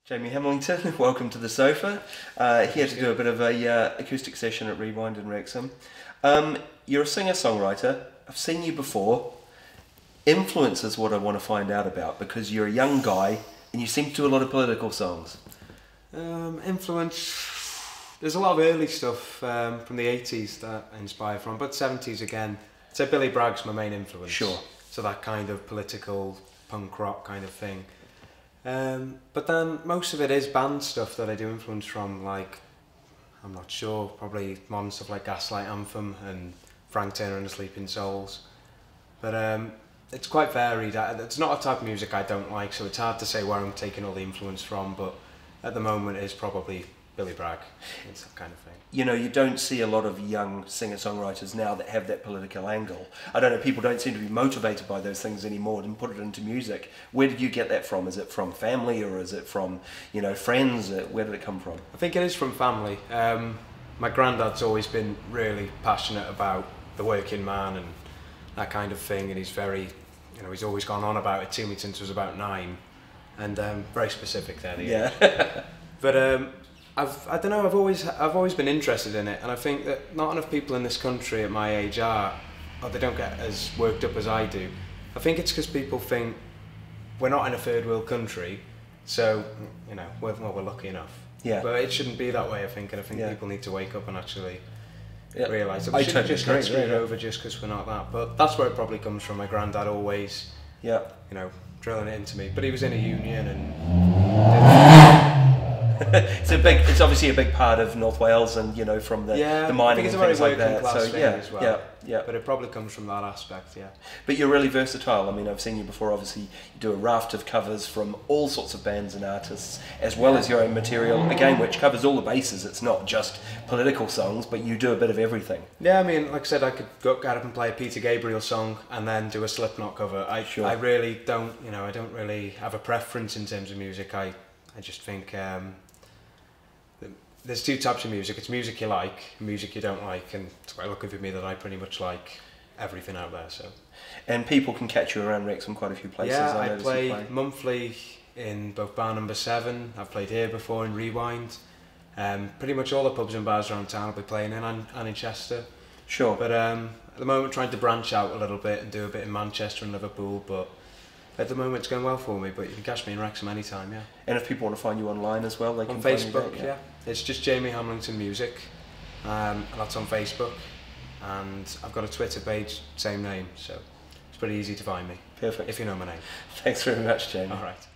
Jamie Hamlington, welcome to the sofa. Here to do a bit of a acoustic session at Rewind in Wrexham. You're a singer-songwriter. I've seen you before. Influence is what I want to find out about, because you're a young guy and you seem to do a lot of political songs. Influence, there's a lot of early stuff from the 80s that I inspired from, but 70s again. I'd say Billy Bragg's my main influence. Sure. So that kind of political punk rock kind of thing. But then most of it is band stuff that I do influence from, like, I'm not sure, probably modern stuff like Gaslight Anthem and Frank Turner and the Sleeping Souls. But it's quite varied. It's not a type of music I don't like, so it's hard to say where I'm taking all the influence from, but at the moment it's probably Billy Bragg. It's that kind of thing. You know, you don't see a lot of young singer-songwriters now that have that political angle. I don't know, people don't seem to be motivated by those things anymore and put it into music. Where did you get that from? Is it from family, or is it from, you know, friends? Where did it come from? I think it is from family. My granddad's always been really passionate about the working man and that kind of thing, and he's very, you know, he's always gone on about it to me since I was about 9, and very specific there. Yeah. But I don't know, I've always been interested in it, and I think that not enough people in this country at my age are, or they don't get as worked up as I do. I think it's because people think we're not in a third world country, so, you know, we're lucky enough. Yeah. But it shouldn't be that way, I think, and I think people need to wake up and actually realise that we I shouldn't totally just agree, get screwed over just because we're not that. But that's where it probably comes from. My granddad always, you know, drilling it into me. But he was in a union and it's obviously a big part of North Wales, and, you know, from the mining and things like that. So as well. Yeah. But it probably comes from that aspect, yeah. But you're really versatile. I mean, I've seen you before. Obviously, you do a raft of covers from all sorts of bands and artists, as well as your own material. Again, which covers all the bases. It's not just political songs, but you do a bit of everything. Yeah, I mean, like I said, I could get up and play a Peter Gabriel song and then do a Slipknot cover. I really don't, you know, I don't really have a preference in terms of music. I just think there's two types of music. It's music you like, music you don't like, and it's quite lucky for me that I pretty much like everything out there. So, and people can catch you around Wrexham quite a few places. Yeah, I play monthly in both bar number 7. I've played here before in Rewind. Pretty much all the pubs and bars around town I'll be playing in, and in Chester. Sure. But at the moment, trying to branch out a little bit and do a bit in Manchester and Liverpool. But at the moment, it's going well for me. But you can catch me in Wrexham anytime, yeah. And if people want to find you online as well, they can on find Facebook, you there, It's just Jamie Hamlington Music, and that's on Facebook. And I've got a Twitter page, same name, so it's pretty easy to find me. Perfect. If you know my name. Thanks very much, Jamie. All right.